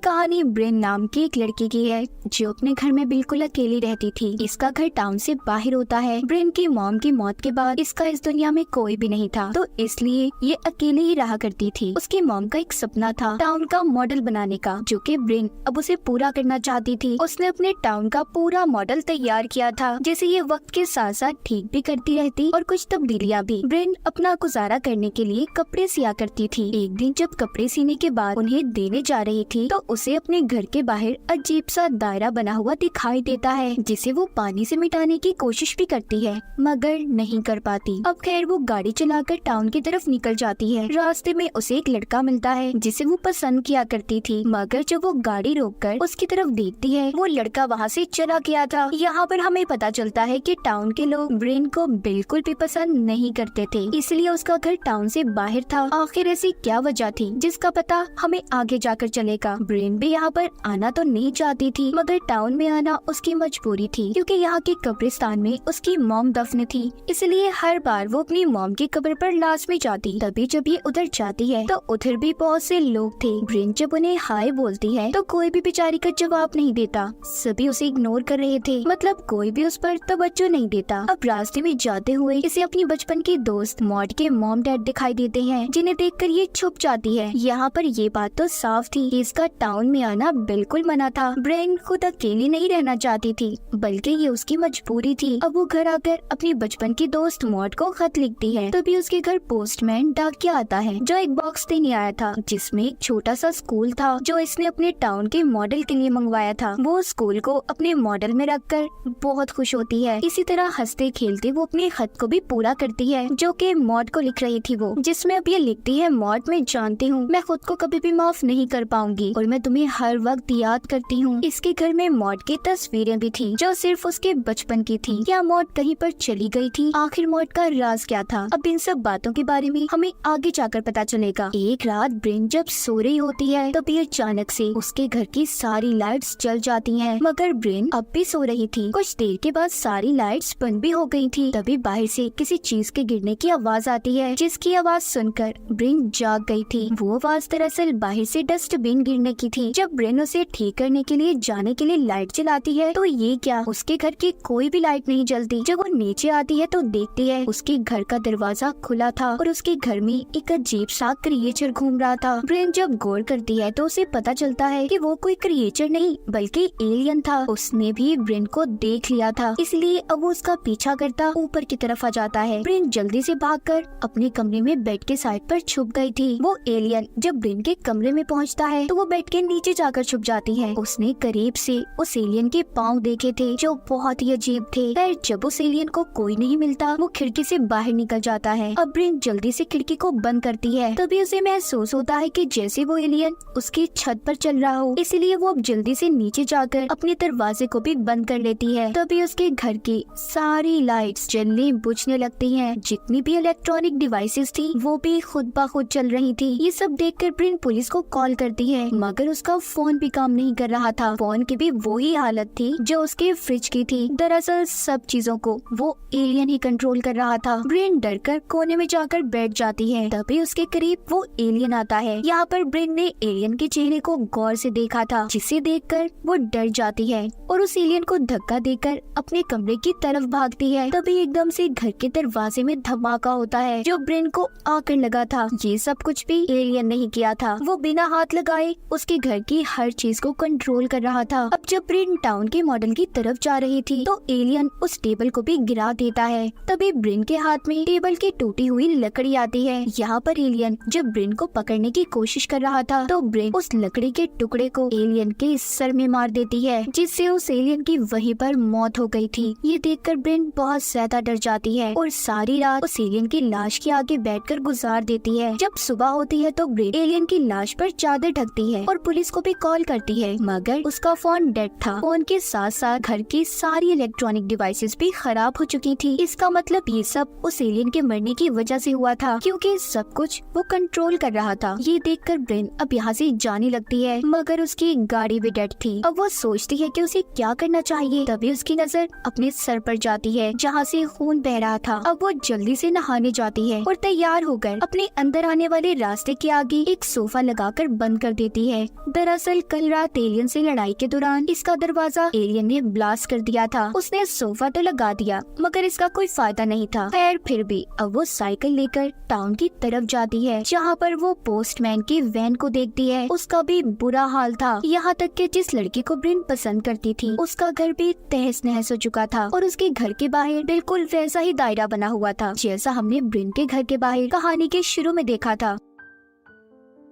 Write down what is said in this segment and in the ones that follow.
कहानी ब्रेन नाम की एक लड़की की है जो अपने घर में बिल्कुल अकेली रहती थी। इसका घर टाउन से बाहर होता है। ब्रेन की मॉम की मौत के बाद इसका इस दुनिया में कोई भी नहीं था, तो इसलिए ये अकेले ही रहा करती थी। उसकी मॉम का एक सपना था टाउन का मॉडल बनाने का, जो कि ब्रेन अब उसे पूरा करना चाहती थी। उसने अपने टाउन का पूरा मॉडल तैयार किया था, जिसे ये वक्त के साथ साथ ठीक भी करती रहती और कुछ तब्दीलियां भी। ब्रेन अपना गुजारा करने के लिए कपड़े सिया करती थी। एक दिन जब कपड़े सीने के बाद उन्हें देने जा रही थी तो उसे अपने घर के बाहर अजीब सा दायरा बना हुआ दिखाई देता है, जिसे वो पानी से मिटाने की कोशिश भी करती है मगर नहीं कर पाती। अब खैर वो गाड़ी चलाकर टाउन की तरफ निकल जाती है। रास्ते में उसे एक लड़का मिलता है जिसे वो पसंद किया करती थी, मगर जब वो गाड़ी रोककर उसकी तरफ देखती है वो लड़का वहाँ से चला गया था। यहाँ पर हमें पता चलता है कि टाउन के लोग ब्रेन को बिल्कुल भी पसंद नहीं करते थे, इसलिए उसका घर टाउन से बाहर था। आखिर ऐसी क्या वजह थी जिसका पता हमें आगे जाकर चलेगा। ब्रेन भी यहाँ पर आना तो नहीं चाहती थी, मगर टाउन में आना उसकी मजबूरी थी, क्योंकि यहाँ के कब्रिस्तान में उसकी मॉम दफन थी। इसलिए हर बार वो अपनी मॉम की कब्र पर लाजमी जाती। तभी जब ये उधर जाती है तो उधर भी बहुत से लोग थे। ब्रेन जब उन्हें हाय बोलती है तो कोई भी बेचारी का जवाब नहीं देता, सभी उसे इग्नोर कर रहे थे, मतलब कोई भी उस पर तवज्जो नहीं देता। अब रास्ते में जाते हुए इसे अपनी बचपन की दोस्त मॉड के मॉम डैड दिखाई देते हैं, जिन्हें देखकर ये छुप जाती है। यहाँ पर ये बात तो साफ थी कि इसका टाउन में आना बिल्कुल मना था। ब्रेन खुद अकेली नहीं रहना चाहती थी, बल्कि ये उसकी मजबूरी थी। अब वो घर आकर अपनी बचपन की दोस्त मॉड को खत लिखती है। तभी उसके घर पोस्टमैन डाकिया आता है, जो एक बॉक्स देने आया था जिसमें एक छोटा सा स्कूल था जो इसने अपने टाउन के मॉडल के लिए मंगवाया था। वो स्कूल को अपने मॉडल में रखकर बहुत खुश होती है। इसी तरह हंसते खेलते वो अपने खत को भी पूरा करती है, जो कि मॉड को लिख रही थी वो, जिसमें अब ये लिखती है, मॉड मैं जानती हूँ मैं खुद को कभी भी माफ नहीं कर पाऊंगी और मैं तुम्हें हर वक्त याद करती हूँ। इसके घर में मॉड की तस्वीरें भी थी जो सिर्फ उसके बचपन की थी। क्या मॉड कहीं पर चली गई थी? आखिर मॉड का राज क्या था? अब इन सब बातों के बारे में हमें आगे जाकर पता चलेगा। एक रात ब्रेन जब सो रही होती है तभी अचानक से उसके घर की सारी लाइट्स जल जाती हैं, मगर ब्रेन अब भी सो रही थी। कुछ देर के बाद सारी लाइट्स बंद भी हो गई थी। तभी बाहर से किसी चीज के गिरने की आवाज आती है, जिसकी आवाज सुनकर ब्रेन जाग गई थी। वो आवाज दरअसल बाहर से डस्टबिन गिरने की थी। जब ब्रेन उसे ठीक करने के लिए जाने के लिए लाइट जलाती है तो ये क्या, उसके घर की कोई भी लाइट नहीं जलती। जब वो नीचे आती है तो देखती है उसके घर का दरवाजा खुला था और उसके घर में एक अजीब सा क्रिएचर घूम रहा था। ब्रेन जब गौर करती है तो उसे पता चलता है कि वो कोई क्रिएचर नहीं बल्कि एलियन था। उसने भी ब्रेन को देख लिया था, इसलिए अब वो उसका पीछा करता ऊपर की तरफ आ जाता है। ब्रेन जल्दी से भागकर अपने कमरे में बेड के साइड पर छुप गई थी। वो एलियन जब ब्रेन के कमरे में पहुंचता है तो वो बेड के नीचे जाकर छुप जाती है। उसने करीब से उस एलियन के पाँव देखे थे जो बहुत ही अजीब थे। फिर जब उस एलियन को कोई नहीं मिलता वो खिड़की से बाहर निकल जाता है। अब ब्रेन जल्दी से खिड़की को बंद करती है। तभी उसे महसूस होता है कि जैसे वो एलियन उसकी छत पर चल रहा हो, इसलिए वो अब जल्दी से नीचे जाकर अपने दरवाजे को भी बंद कर लेती है। तभी उसके घर की सारी लाइट्स जलने बुझने लगती हैं। जितनी भी इलेक्ट्रॉनिक डिवाइसेस थी वो भी खुद ब खुद चल रही थी। ये सब देखकर ब्रेन पुलिस को कॉल करती है, मगर उसका फोन भी काम नहीं कर रहा था। फोन की भी वही हालत थी जो उसके फ्रिज की थी। दरअसल सब चीजों को वो एलियन ही कंट्रोल कर रहा था। ब्रेन डरकर कोने में जाकर बैठ जाती है। तभी उसके करीब वो एलियन आता है। यहाँ पर ब्रेन ने एलियन के चेहरे को गौर से देखा था, जिसे देखकर वो डर जाती है और उस एलियन को धक्का देकर अपने कमरे की तरफ भागती है। तभी एकदम से घर के दरवाजे में धमाका होता है जो ब्रेन को आकर लगा था। ये सब कुछ भी एलियन नहीं किया था, वो बिना हाथ लगाए उसके घर की हर चीज को कंट्रोल कर रहा था। अब जब ब्रेन टाउन के मॉडल की तरफ जा रही थी तो एलियन उस टेबल को भी गिरा देता है। तभी ब्रेन के हाथ में टेबल की टूटी हुई लकड़ी आती है। यहाँ पर एलियन जब ब्रेन को पकड़ने की कोशिश कर रहा था तो ब्रेन उस लकड़ी के टुकड़े को एलियन के सर में मार देती है, जिससे उस एलियन की वहीं पर मौत हो गई थी। ये देखकर ब्रेन बहुत ज्यादा डर जाती है और सारी रात उस एलियन की लाश के आगे बैठकर गुजार देती है। जब सुबह होती है तो ब्रेन एलियन की लाश पर चादर ढकती है और पुलिस को भी कॉल करती है, मगर उसका फोन डेड था। फोन के साथ साथ घर की सारी इलेक्ट्रॉनिक डिवाइसेस भी खराब हो चुकी थी। इसका मतलब ये सब उस एलियन के मरने की वजह से हुआ था, क्योंकि सब कुछ वो कंट्रोल कर रहा था। ये देखकर ब्रेन अब यहाँ से जाने लगती है, मगर उसकी गाड़ी भी डेड थी। अब वो सोचती है कि उसे क्या करना चाहिए। तभी उसकी नजर अपने सर पर जाती है जहाँ से खून बह रहा था। अब वो जल्दी से नहाने जाती है और तैयार होकर अपने अंदर आने वाले रास्ते के आगे एक सोफा लगाकर बंद कर देती है। दरअसल कल रात एलियन से लड़ाई के दौरान इसका दरवाजा एलियन ने ब्लास्ट कर दिया था। उसने सोफा तो लगा दिया मगर इसका कोई फायदा नहीं था। खैर फिर भी अब वो साइकिल लेकर टाउन की तरफ जाती है, जहाँ पर वो पोस्टमैन की वैन को देखती है। उसका भी बुरा हाल था, यहाँ तक कि जिस लड़की को ब्रिन पसंद करती थी उसका घर भी तहस नहस हो चुका था और उसके घर के बाहर बिल्कुल वैसा ही दायरा बना हुआ था जैसा हमने ब्रिन के घर के बाहर कहानी के शुरू में देखा था।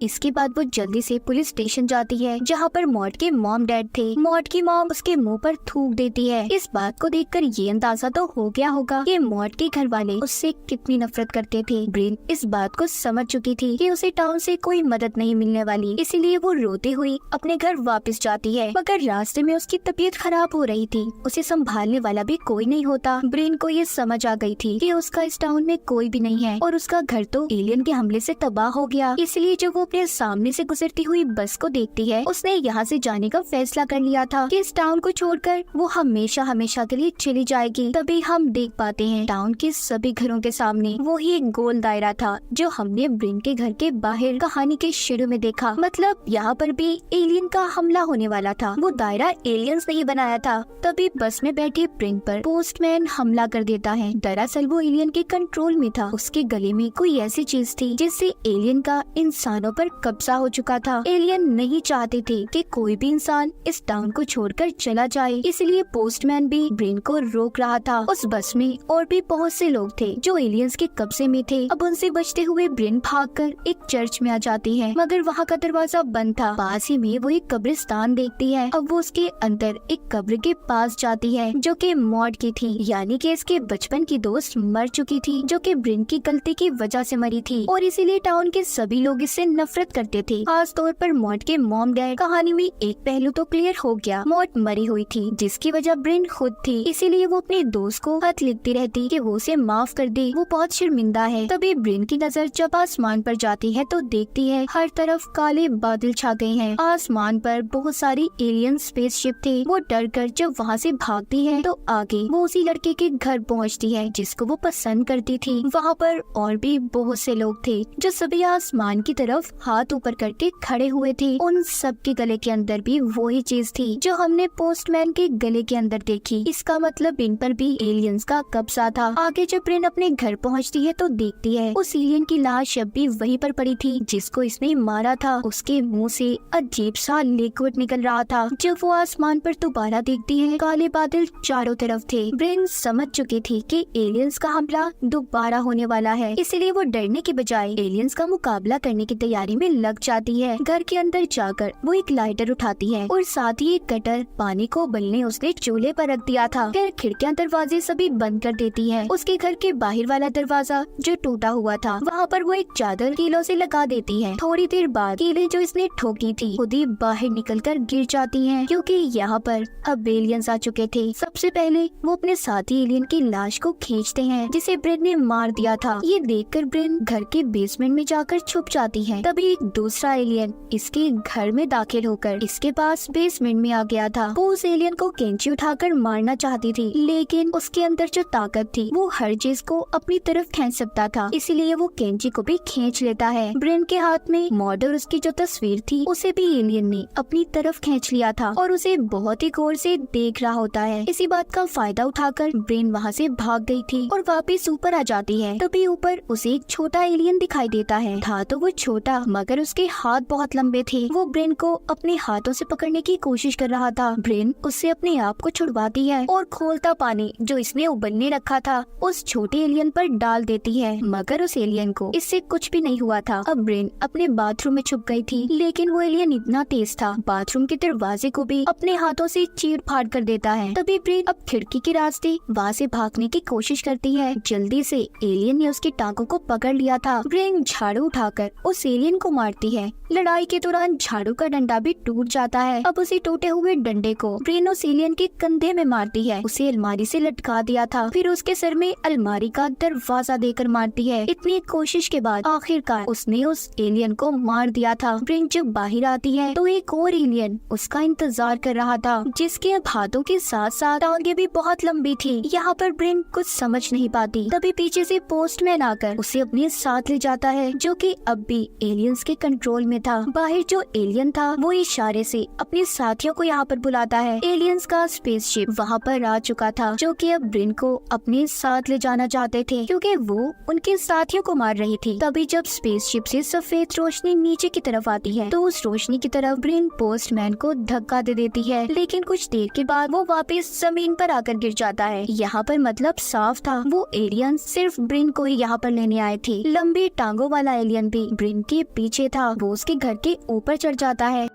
इसके बाद वो जल्दी से पुलिस स्टेशन जाती है, जहाँ पर मॉड के मॉम डैड थे। मॉड की मॉम उसके मुंह पर थूक देती है। इस बात को देखकर ये अंदाजा तो हो गया होगा कि मॉड के घर वाले उससे कितनी नफरत करते थे। ब्रिन इस बात को समझ चुकी थी कि उसे टाउन से कोई मदद नहीं मिलने वाली, इसीलिए वो रोते हुई अपने घर वापस जाती है। मगर रास्ते में उसकी तबीयत खराब हो रही थी, उसे संभालने वाला भी कोई नहीं होता। ब्रिन को ये समझ आ गई थी कि उसका इस टाउन में कोई भी नहीं है और उसका घर तो एलियन के हमले से तबाह हो गया। इसलिए जब वो अपने सामने से गुजरती हुई बस को देखती है, उसने यहाँ से जाने का फैसला कर लिया था कि इस टाउन को छोड़कर वो हमेशा हमेशा के लिए चली जाएगी। तभी हम देख पाते हैं टाउन के सभी घरों के सामने वो ही एक गोल दायरा था जो हमने ब्रिन के घर के बाहर कहानी के शुरू में देखा। मतलब यहाँ पर भी एलियन का हमला होने वाला था। वो दायरा एलियंस ने ही बनाया था। तभी बस में बैठे ब्रिन पर पोस्टमैन हमला कर देता है। दरअसल वो एलियन के कंट्रोल में था। उसके गले में कोई ऐसी चीज थी जिससे एलियन का इंसानों पर कब्जा हो चुका था। एलियन नहीं चाहते थे कि कोई भी इंसान इस टाउन को छोड़कर चला जाए, इसलिए पोस्टमैन भी ब्रिन को रोक रहा था। उस बस में और भी बहुत से लोग थे जो एलियंस के कब्जे में थे। अब उनसे बचते हुए ब्रिन भागकर एक चर्च में आ जाती है, मगर वहाँ का दरवाजा बंद था। पास ही में वो एक कब्रिस्तान देखती है। अब वो उसके अंदर एक कब्र के पास जाती है जो कि मॉड की थी, यानी कि इसके बचपन की दोस्त मर चुकी थी, जो कि ब्रिन की गलती की वजह से मरी थी और इसीलिए टाउन के सभी लोग इससे नफरत करते थे, खास तौर पर मॉड के मॉम डैड। कहानी में एक पहलू तो क्लियर हो गया, मॉड मरी हुई थी जिसकी वजह ब्रिन खुद थी, इसीलिए वो अपने दोस्त को खत लिखती रहती कि वो उसे माफ कर दे, वो बहुत शर्मिंदा है। तभी ब्रिन की नजर जब आसमान पर जाती है तो देखती है हर तरफ काले बादल छा गए हैं। आसमान पर बहुत सारी एलियन स्पेसशिप थे। वो डर कर जब वहाँ से भागती है तो आगे वो उसी लड़के के घर पहुँचती है जिसको वो पसंद करती थी। वहाँ पर और भी बहुत से लोग थे जो सभी आसमान की तरफ हाथ ऊपर करके खड़े हुए थे। उन सब के गले के अंदर भी वही चीज थी जो हमने पोस्टमैन के गले के अंदर देखी। इसका मतलब इन पर भी एलियंस का कब्जा था। आगे जब ब्रिन अपने घर पहुंचती है तो देखती है उस एलियन की लाश अब भी वहीं पर पड़ी थी जिसको इसने मारा था। उसके मुंह से अजीब सा लिक्विड निकल रहा था। जब वो आसमान पर दोबारा देखती है काले बादल चारों तरफ थे। ब्रिन समझ चुकी थी कि एलियंस का हमला दोबारा होने वाला है, इसलिए वो डरने के बजाय एलियंस का मुकाबला करने की तैयारी में लग जाती है। घर के अंदर जाकर वो एक लाइटर उठाती है और साथ ही एक कटर पानी को उबलने उसने चूल्हे पर रख दिया था। फिर खिड़कियां दरवाजे सभी बंद कर देती है। उसके घर के बाहर वाला दरवाजा जो टूटा हुआ था वहाँ पर वो एक चादर कीलों से लगा देती है। थोड़ी देर बाद कीलें जो इसने ठोकी थी खुद ही बाहर निकलकर गिर जाती हैं, क्योंकि यहाँ पर अब एलियंस आ चुके थे। सबसे पहले वो अपने साथी एलियन की लाश को खींचते हैं जिसे ब्रिन ने मार दिया था। ये देखकर ब्रिन घर के बेसमेंट में जाकर छुप जाती है। तभी दूसरा एलियन इसके घर में दाखिल होकर इसके पास बेसमेंट में आ गया था। वो उस एलियन को कैंची उठाकर मारना चाहती थी, लेकिन उसके अंदर जो ताकत थी वो हर चीज को अपनी तरफ खींच सकता था, इसीलिए वो कैंची को भी खींच लेता है। ब्रिन के हाथ में मॉड और उसकी जो तस्वीर थी उसे भी एलियन ने अपनी तरफ खींच लिया था और उसे बहुत ही गौर से देख रहा होता है। इसी बात का फायदा उठाकर ब्रिन वहाँ से भाग गई थी और वापिस ऊपर आ जाती है। तभी ऊपर उसे एक छोटा एलियन दिखाई देता है। था तो वो छोटा मगर उसके हाथ बहुत लंबे थे। वो ब्रिन को अपने हाथों से पकड़ने की कोशिश कर रहा था। ब्रिन उससे अपने आप को छुड़वाती है और खोलता पानी जो इसने उबलने रखा था उस छोटे एलियन पर डाल देती है, मगर उस एलियन को इससे कुछ भी नहीं हुआ था। अब ब्रिन अपने बाथरूम में छुप गई थी, लेकिन वो एलियन इतना तेज था बाथरूम के दरवाजे को भी अपने हाथों से चीर फाड़ कर देता है। तभी ब्रिन अब खिड़की के रास्ते वहाँ से भागने की कोशिश करती है। जल्दी से एलियन ने उसकी टांगों को पकड़ लिया था। ब्रिन झाड़ू उठाकर उस एलियन को मारती है। लड़ाई के दौरान झाड़ू का डंडा भी टूट जाता है। अब उसी टूटे हुए डंडे को ब्रिन उस एलियन के कंधे में मारती है। उसे अलमारी से लटका दिया था, फिर उसके सर में अलमारी का दरवाजा देकर मारती है। इतनी कोशिश के बाद आखिरकार उसने उस एलियन को मार दिया था। ब्रिन जब बाहर आती है तो एक और एलियन उसका इंतजार कर रहा था, जिसके हाथों के साथ साथ टांगे भी बहुत लंबी थी। यहाँ पर ब्रिन कुछ समझ नहीं पाती। तभी पीछे से पोस्टमैन आकर उसे अपने साथ ले जाता है, जो कि अब भी एलियन एलियंस के कंट्रोल में था। बाहर जो एलियन था वो इशारे से अपने साथियों को यहाँ पर बुलाता है। एलियंस का स्पेसशिप वहाँ पर आ चुका था, जो कि अब ब्रिन को अपने साथ ले जाना चाहते थे क्योंकि वो उनके साथियों को मार रही थी। तभी जब स्पेसशिप से सफेद रोशनी नीचे की तरफ आती है तो उस रोशनी की तरफ ब्रिन पोस्टमैन को धक्का दे देती है, लेकिन कुछ देर के बाद वो वापस जमीन पर आकर गिर जाता है। यहाँ पर मतलब साफ था, वो एलियन सिर्फ ब्रिन को ही यहाँ पर लेने आए थे। लंबी टांगों वाला एलियन भी ब्रिन के पीछे था, वो उसके घर के ऊपर चढ़ जाता है।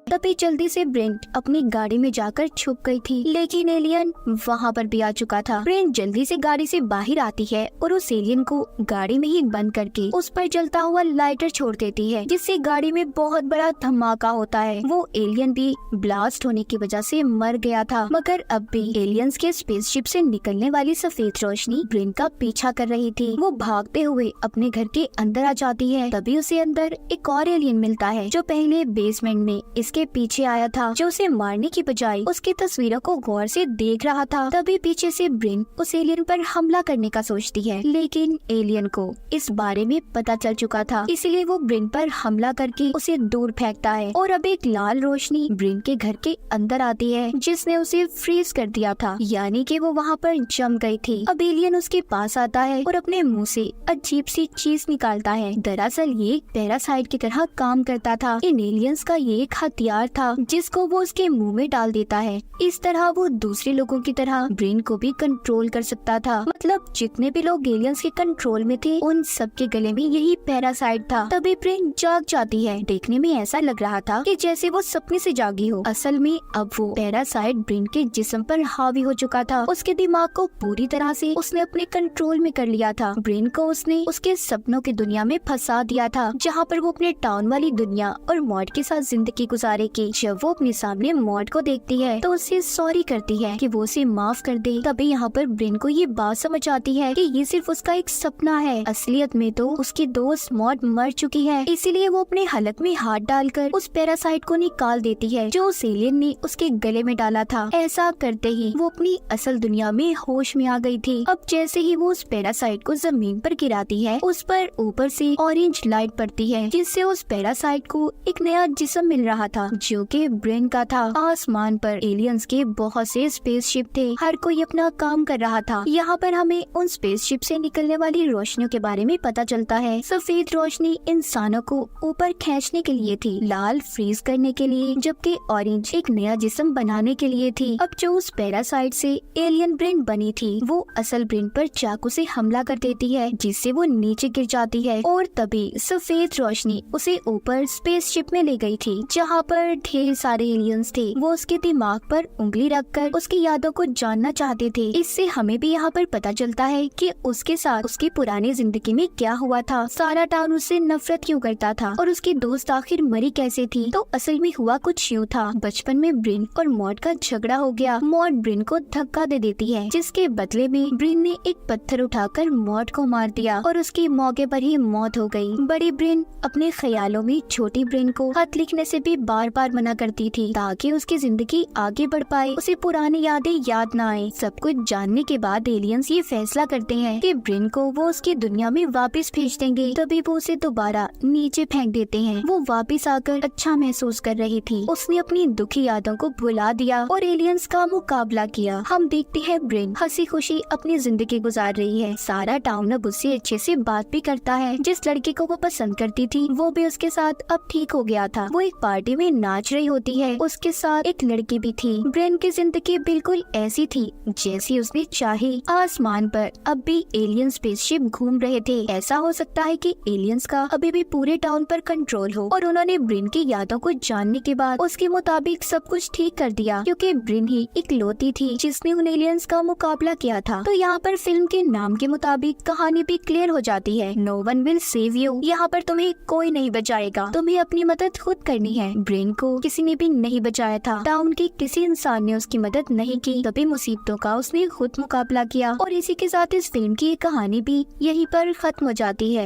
तभी जल्दी से ब्रिन अपनी गाड़ी में जाकर छुप गई थी, लेकिन एलियन वहाँ पर भी आ चुका था। ब्रिन जल्दी से गाड़ी से बाहर आती है और उस एलियन को गाड़ी में ही बंद करके उस पर जलता हुआ लाइटर छोड़ देती है, जिससे गाड़ी में बहुत बड़ा धमाका होता है। वो एलियन भी ब्लास्ट होने की वजह से मर गया था, मगर अब भी एलियंस के स्पेसशिप से निकलने वाली सफेद रोशनी ब्रिन का पीछा कर रही थी। वो भागते हुए अपने घर के अंदर आ जाती है। तभी उसे अंदर एक और एलियन मिलता है जो पहले बेसमेंट में इसके पीछे आया था, जो उसे मारने की बजाय उसकी तस्वीरों को गौर से देख रहा था। तभी पीछे से ब्रिन उस एलियन पर हमला करने का सोचती है, लेकिन एलियन को इस बारे में पता चल चुका था, इसलिए वो ब्रिन पर हमला करके उसे दूर फेंकता है। और अब एक लाल रोशनी ब्रिन के घर के अंदर आती है, जिसने उसे फ्रीज कर दिया था, यानी कि वो वहाँ पर जम गई थी। अब एलियन उसके पास आता है और अपने मुंह से अजीब सी चीज निकालता है। दरअसल ये पैरासाइट की तरह काम करता था। इन एलियंस का ये एक हथियार था जिसको वो उसके मुंह में डाल देता है। इस तरह वो दूसरे लोगों की तरह ब्रेन को भी कंट्रोल कर सकता था। मतलब जितने भी लोग एलियंस के कंट्रोल में थे उन सबके गले में यही पैरासाइट था। तभी ब्रेन जाग जाती है। देखने में ऐसा लग रहा था कि जैसे वो सपने से जागी हो। असल में अब वो पैरासाइट ब्रेन के जिस्म पर हावी हो चुका था। उसके दिमाग को पूरी तरह से उसने अपने कंट्रोल में कर लिया था। ब्रेन को उसने उसके सपनों की दुनिया में फंसा दिया था, जहाँ पर वो अपने टाउन वाली दुनिया और मॉड के साथ जिंदगी गुजारेगी। जब वो अपने सामने मॉड को देखती है तो उससे सॉरी करती है कि वो उसे माफ कर दे। तभी यहाँ पर ब्रेन को ये बात समझ आती है कि ये सिर्फ उसका एक सपना है। असलियत में तो उसकी दोस्त मॉड मर चुकी है। इसीलिए वो अपने हलक में हाथ डालकर उस पैरासाइट को निकाल देती है जो उस एलियन ने उसके गले में डाला था। ऐसा करते ही वो अपनी असल दुनिया में होश में आ गई थी। अब जैसे ही वो उस पैरासाइट को जमीन पर गिराती है, उस पर ऊपर से ऑरेंज लाइट पड़ती है, जिससे उस पैरासाइट को एक नया जिस्म मिल रहा था जो कि ब्रेन का था। आसमान पर एलियंस के बहुत से स्पेसशिप थे, हर कोई अपना काम कर रहा था। यहाँ पर हमें उन स्पेसशिप से निकलने वाली रोशनियों के बारे में पता चलता है। सफेद रोशनी इंसानों को ऊपर खींचने के लिए थी, लाल फ्रीज करने के लिए, जबकि ऑरेंज एक नया जिस्म बनाने के लिए थी। अब जो उस पैरासाइट से एलियन ब्रेन बनी थी वो असल ब्रेन पर चाकू से हमला कर देती है, जिससे वो नीचे गिर जाती है। और तभी सफेद रोशनी उसे ऊपर स्पेसशिप में ले गई थी, जहाँ पर ढेर सारे एलियंस थे। वो उसके दिमाग पर उंगली रखकर उसकी यादों को जानना चाहते थे। इससे हमें भी यहाँ पर पता चलता है कि उसके साथ उसकी पुरानी जिंदगी में क्या हुआ था, सारा टाउन उससे नफरत क्यों करता था और उसकी दोस्त आखिर मरी कैसे थी। तो असल में हुआ कुछ यूँ था, बचपन में ब्रेन और मॉड का झगड़ा हो गया। मॉड ब्रेन को धक्का दे देती है, जिसके बदले में ब्रेन ने एक पत्थर उठाकर मॉड को मार दिया और उसकी मौके पर ही मौत हो गई। बड़ी ब्रेन अपने ख्यालों में छोटी ब्रेन को खत लिखने से भी बार बार मना करती थी, ताकि उसकी जिंदगी आगे बढ़ पाए, उसे पुरानी यादें याद न आए। सब कुछ जानने के बाद एलियंस ये फैसला करते हैं कि ब्रेन को वो उसकी दुनिया में वापस भेज देंगे। तभी वो उसे दोबारा नीचे फेंक देते हैं। वो वापस आकर अच्छा महसूस कर रही थी, उसने अपनी दुखी यादों को भुला दिया और एलियंस का मुकाबला किया। हम देखते हैं ब्रेन हंसी खुशी अपनी जिंदगी गुजार रही है। सारा टाउन अब उससे अच्छे से बात भी करता है। जिस लड़के को वो पसंद करती थी वो भी उसके साथ अब ठीक हो गया था। वो एक पार्टी में नाच रही होती है, उसके साथ एक लड़की भी थी। ब्रेन की जिंदगी बिल्कुल ऐसी थी जैसी उसने चाही। आसमान पर अब भी एलियन स्पेसशिप घूम रहे थे। ऐसा हो सकता है कि एलियंस का अभी भी पूरे टाउन पर कंट्रोल हो और उन्होंने ब्रेन की यादों को जानने के बाद उसके मुताबिक सब कुछ ठीक कर दिया, क्योंकि ब्रेन ही इकलौती थी जिसने उन एलियंस का मुकाबला किया था। तो यहाँ पर फिल्म के नाम के मुताबिक कहानी भी क्लियर हो जाती है। No one will save you. यहाँ पर तुम्हें कोई नहीं बचाएगा, तुम्हें अपनी मदद खुद करनी है। ब्रेन को किसी ने भी नहीं बचाया था, टाउन के किसी इंसान ने उसकी मदद नहीं की। तभी मुसीबतों का उसने खुद मुकाबला किया। और इसी के साथ इस फिल्म की कहानी भी यहीं पर खत्म हो जाती है।